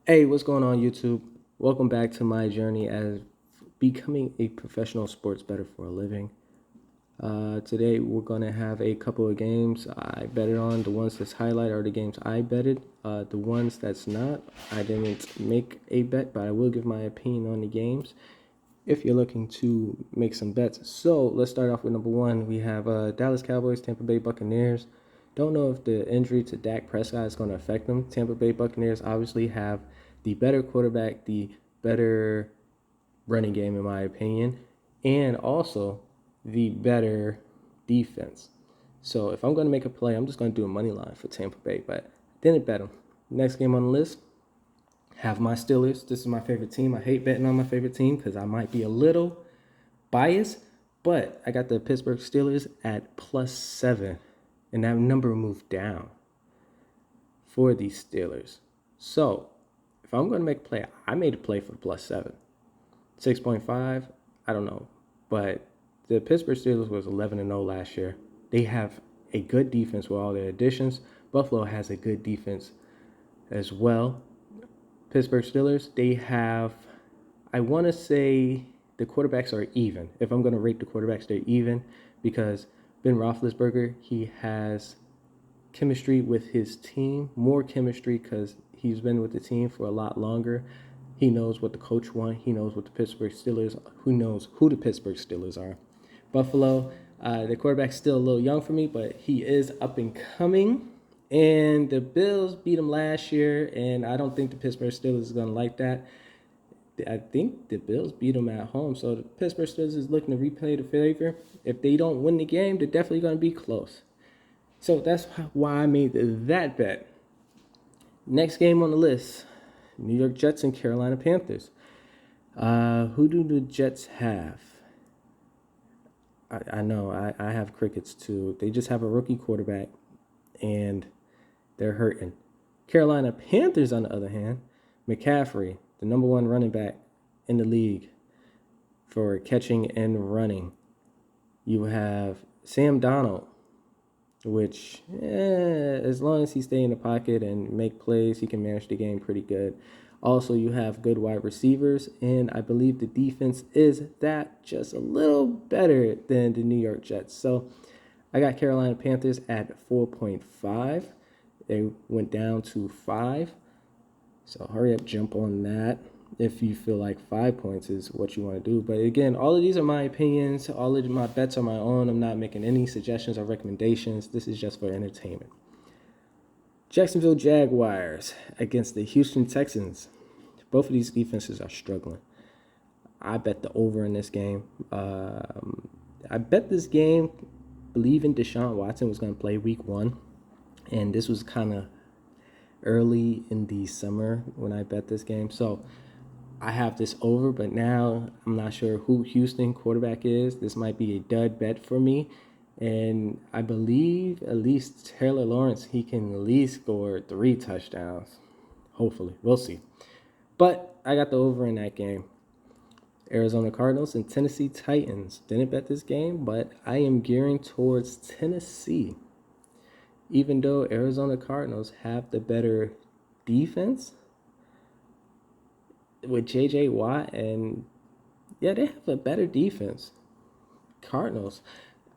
Hey, what's going on, YouTube? Welcome back to my journey as becoming a professional sports bettor for a living. Today, we're going to have a couple of games I betted on. The ones that's highlight are the games I betted. The ones that's not, I didn't make a bet, but I will give my opinion on the games if you're looking to make some bets. So let's start off with number one. We have Dallas Cowboys, Tampa Bay Buccaneers. Don't know if the injury to Dak Prescott is going to affect them. Tampa Bay Buccaneers obviously have the better quarterback, the better running game, in my opinion, and also the better defense. So if I'm going to make a play, I'm just going to do a money line for Tampa Bay, but didn't bet them. Next game on the list, have my Steelers. This is my favorite team. I hate betting on my favorite team because I might be a little biased, but I got the Pittsburgh Steelers at +7, and that number moved down for the Steelers. So if I'm going to make a play, I made a play for +7. 6.5, I don't know. But the Pittsburgh Steelers was 11-0 last year. They have a good defense with all their additions. Buffalo has a good defense as well. Pittsburgh Steelers, they have, I want to say the quarterbacks are even. If I'm going to rate the quarterbacks, they're even because Ben Roethlisberger, he has chemistry with his team, more chemistry because he's been with the team for a lot longer. He knows what the coach wants. He knows what the Pittsburgh Steelers, who knows who the Pittsburgh Steelers are. Buffalo, the quarterback's still a little young for me, but he is up and coming. And the Bills beat him last year, and I don't think the Pittsburgh Steelers is going to like that. I think the Bills beat them at home, so the Pittsburgh Steelers is looking to replay the favor. If they don't win the game, they're definitely going to be close. So that's why I made that bet. Next game on the list, New York Jets and Carolina Panthers. Who do the Jets have? I know, I have crickets too. They just have a rookie quarterback, and they're hurting. Carolina Panthers, on the other hand, McCaffrey, the number one running back in the league for catching and running. You have Sam Darnold, which, as long as he stay in the pocket and make plays, he can manage the game pretty good. Also, you have good wide receivers, and I believe the defense is that just a little better than the New York Jets. So I got Carolina Panthers at 4.5. They went down to 5. So hurry up, jump on that if you feel like 5 points is what you want to do. But again, all of these are my opinions. All of my bets are my own. I'm not making any suggestions or recommendations. This is just for entertainment. Jacksonville Jaguars against the Houston Texans. Both of these defenses are struggling. I bet the over in this game. I bet this game believing Deshaun Watson was going to play week 1. And this was kind of early in the summer when I bet this game. So I have this over, but now I'm not sure who Houston quarterback is. This might be a dud bet for me. And I believe at least Taylor Lawrence, he can at least score 3 touchdowns. Hopefully. We'll see. But I got the over in that game. Arizona Cardinals and Tennessee Titans. Didn't bet this game, but I am gearing towards Tennessee. Even though Arizona Cardinals have the better defense with J.J. Watt, and yeah, they have a better defense. Cardinals.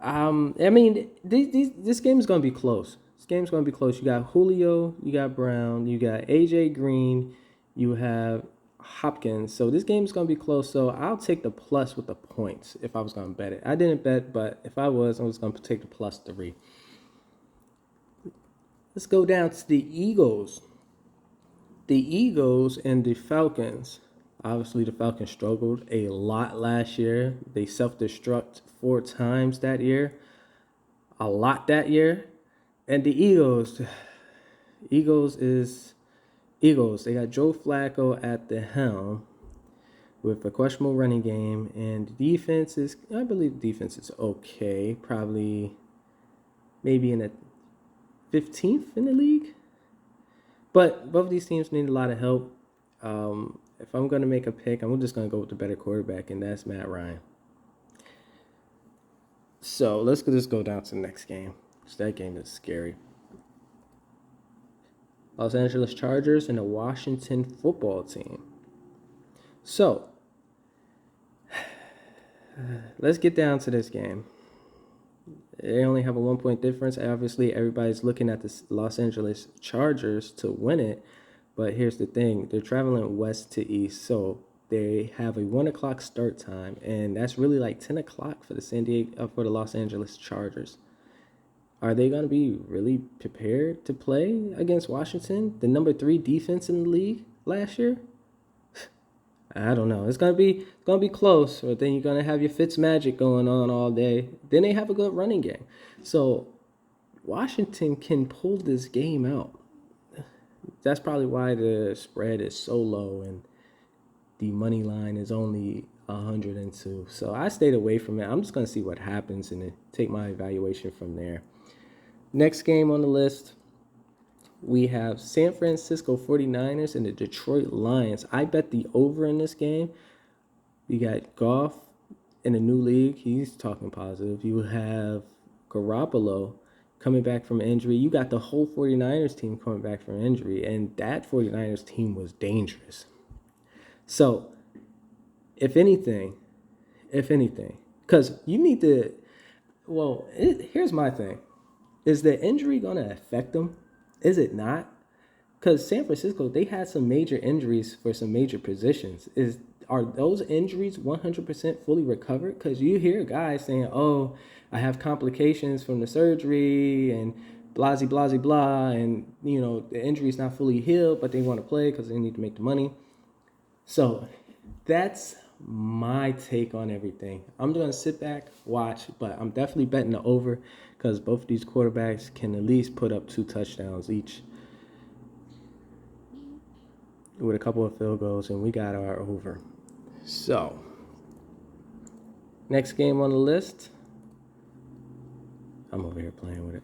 I mean, this game is going to be close. This game's going to be close. You got Julio, you got Brown, you got A.J. Green, you have Hopkins. So this game is going to be close. So I'll take the plus with the points if I was going to bet it. I didn't bet, but if I was going to take the +3. Let's go down to the Eagles. The Eagles and the Falcons. Obviously, the Falcons struggled a lot last year. They self-destruct 4 times that year. A lot that year. And the Eagles. Eagles. They got Joe Flacco at the helm with a questionable running game. And the defense is, I believe the defense is okay. Probably maybe in the 15th in the league. But both of these teams need a lot of help. If I'm going to make a pick, I'm just going to go with the better quarterback, and that's Matt Ryan. So let's just go down to the next game. That game is scary. Los Angeles Chargers and the Washington football team. So, let's get down to this game. They only have a 1-point difference. Obviously, everybody's looking at the Los Angeles Chargers to win it. But here's the thing. They're traveling west to east. So they have a 1 o'clock start time. And that's really like 10 o'clock for the Los Angeles Chargers. Are they going to be really prepared to play against Washington, the number 3 defense in the league last year? I don't know. It's gonna be close, or then you're gonna have your Fitz magic going on all day. Then they have a good running game. So Washington can pull this game out. That's probably why the spread is so low and the money line is only 102. So I stayed away from it. I'm just gonna see what happens and then take my evaluation from there. Next game on the list, we have San Francisco 49ers and the Detroit Lions. I bet the over in this game. You got Goff in a new league. He's talking positive. You have Garoppolo coming back from injury. You got the whole 49ers team coming back from injury. And that 49ers team was dangerous. So, if anything, because you need to, here's my thing. Is the injury going to affect them? Is it not? Because San Francisco, they had some major injuries for some major positions. Are those injuries 100% fully recovered? Because you hear guys saying, oh, I have complications from the surgery and blah, blah, blah, blah. And, the injury's not fully healed, but they want to play because they need to make the money. So that's my take on everything. I'm going to sit back, watch, but I'm definitely betting the over because both of these quarterbacks can at least put up 2 touchdowns each with a couple of field goals, and we got our over. So, next game on the list, I'm over here playing with it.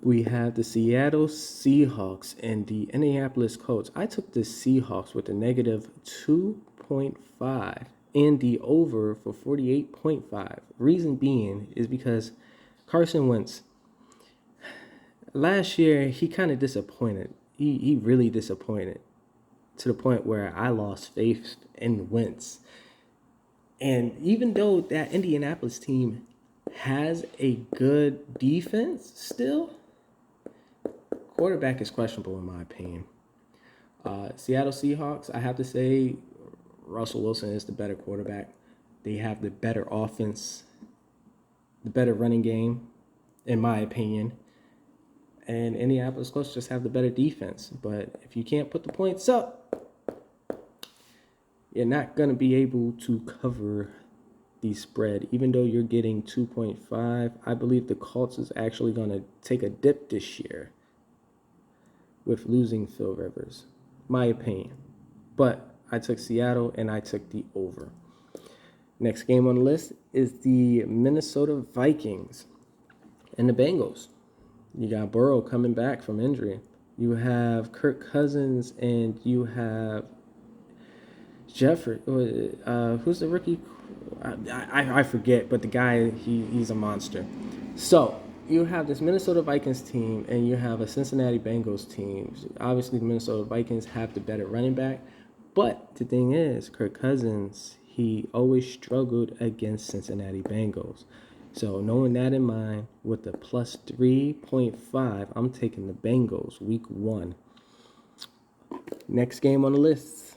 We have the Seattle Seahawks and the Indianapolis Colts. I took the Seahawks with a negative 2.5 and the over for 48.5. Reason being is because Carson Wentz, last year, he kind of disappointed. He really disappointed to the point where I lost faith in Wentz. And even though that Indianapolis team has a good defense still, quarterback is questionable in my opinion. Seattle Seahawks, I have to say Russell Wilson is the better quarterback. They have the better offense, the better running game, in my opinion. And Indianapolis Colts just have the better defense. But if you can't put the points up, you're not going to be able to cover the spread. Even though you're getting 2.5, I believe the Colts is actually going to take a dip this year with losing Phil Rivers. My opinion. But I took Seattle and I took the over. Next game on the list is the Minnesota Vikings and the Bengals. You got Burrow coming back from injury. You have Kirk Cousins and you have Jeffrey. Who's the rookie? I forget, but the guy, he's a monster. So you have this Minnesota Vikings team and you have a Cincinnati Bengals team. Obviously, the Minnesota Vikings have the better running back. But the thing is, Kirk Cousins, he always struggled against Cincinnati Bengals. So knowing that in mind, with the plus 3.5, I'm taking the Bengals week 1. Next game on the list.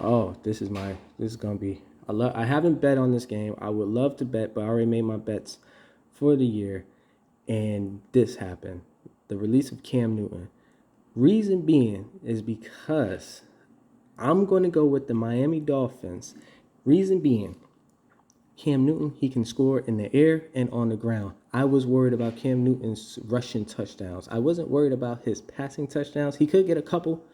Oh, this is going to be, I haven't bet on this game. I would love to bet, but I already made my bets for the year. And this happened. The release of Cam Newton. Reason being is because I'm going to go with the Miami Dolphins. Reason being, Cam Newton, he can score in the air and on the ground. I was worried about Cam Newton's rushing touchdowns. I wasn't worried about his passing touchdowns. He could get a couple,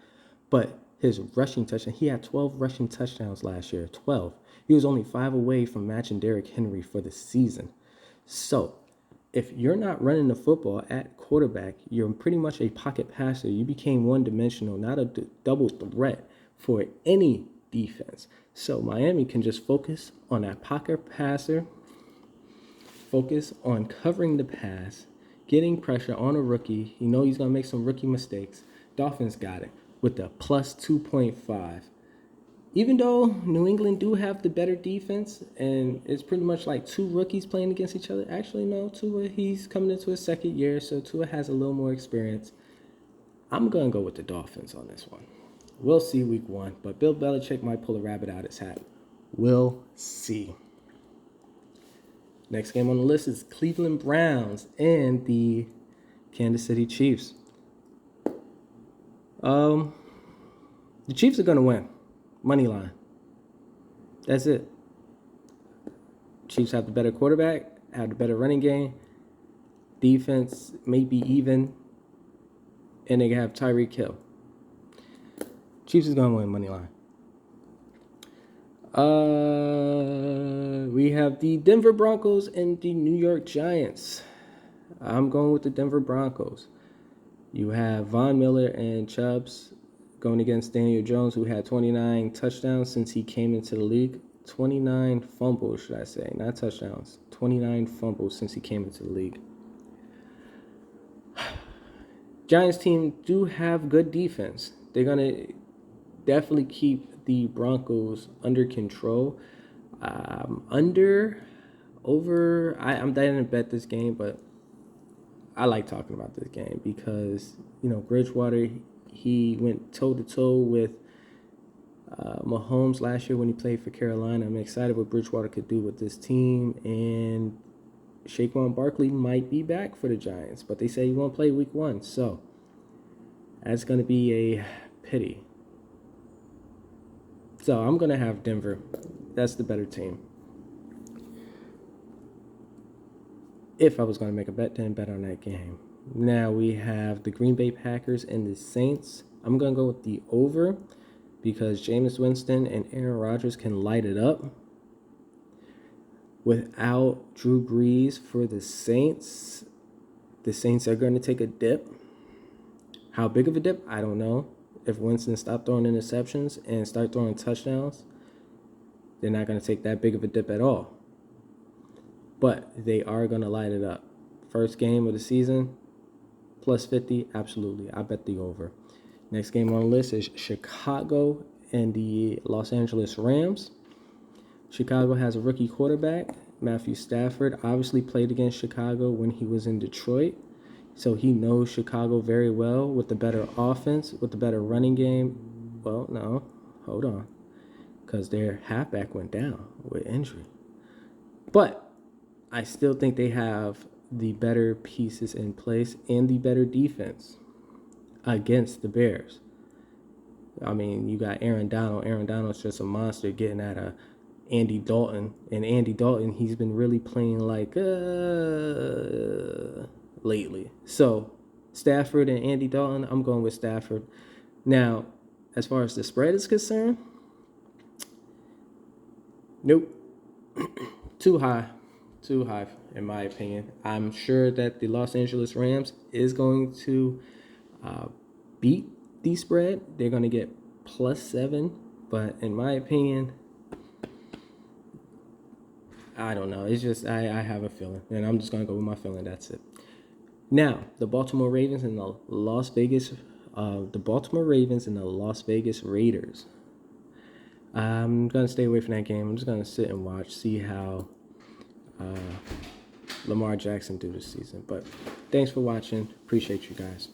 but his rushing touchdowns, he had 12 rushing touchdowns last year. 12. He was only 5 away from matching Derrick Henry for the season. So, if you're not running the football at quarterback, you're pretty much a pocket passer. You became one-dimensional, not a double threat for any defense. So Miami can just focus on that pocket passer, focus on covering the pass, getting pressure on a rookie. You know he's going to make some rookie mistakes. Dolphins got it with the plus 2.5. Even though New England do have the better defense, and it's pretty much like two rookies playing against each other. Actually, no, Tua, he's coming into his second year, so Tua has a little more experience. I'm going to go with the Dolphins on this one. We'll see week 1, but Bill Belichick might pull a rabbit out of his hat. We'll see. Next game on the list is Cleveland Browns and the Kansas City Chiefs. The Chiefs are going to win. Money line. That's it. Chiefs have the better quarterback, have the better running game. Defense may be even. And they have Tyreek Hill. Chiefs is going to win money line. We have the Denver Broncos and the New York Giants. I'm going with the Denver Broncos. You have Von Miller and Chubbs going against Daniel Jones, who had 29 touchdowns since he came into the league. 29 fumbles, should I say, not touchdowns. 29 fumbles since he came into the league. Giants team do have good defense. They're going to definitely keep the Broncos under control. I'm dying to bet this game, but I like talking about this game because, Bridgewater, he went toe-to-toe with Mahomes last year when he played for Carolina. I'm excited what Bridgewater could do with this team, and Saquon Barkley might be back for the Giants, but they say he won't play week 1, so that's going to be a pity. So I'm going to have Denver. That's the better team. If I was going to make a bet, then bet on that game. Now we have the Green Bay Packers and the Saints. I'm going to go with the over because Jameis Winston and Aaron Rodgers can light it up. Without Drew Brees for the Saints are going to take a dip. How big of a dip? I don't know. If Winston stopped throwing interceptions and start throwing touchdowns, they're not going to take that big of a dip at all. But they are going to light it up. First game of the season, plus 50, absolutely. I bet the over. Next game on the list is Chicago and the Los Angeles Rams. Chicago has a rookie quarterback, Matthew Stafford. Obviously played against Chicago when he was in Detroit. So he knows Chicago very well with the better offense, with the better running game. Well, no, hold on. Because their halfback went down with injury. But I still think they have the better pieces in place and the better defense against the Bears. I mean, you got Aaron Donald. Aaron Donald's just a monster getting at Andy Dalton. And Andy Dalton, he's been really playing like lately. So Stafford and Andy Dalton, I'm going with Stafford. Now, as far as the spread is concerned, nope. Too high in my opinion. I'm sure that the Los Angeles Rams is going to beat the spread. They're going to get +7, but in my opinion, I don't know. It's just I have a feeling, and I'm just going to go with my feeling. That's it. Now, the Baltimore Ravens and the Las Vegas Raiders. I'm going to stay away from that game. I'm just going to sit and watch, see how Lamar Jackson do this season. But thanks for watching. Appreciate you guys.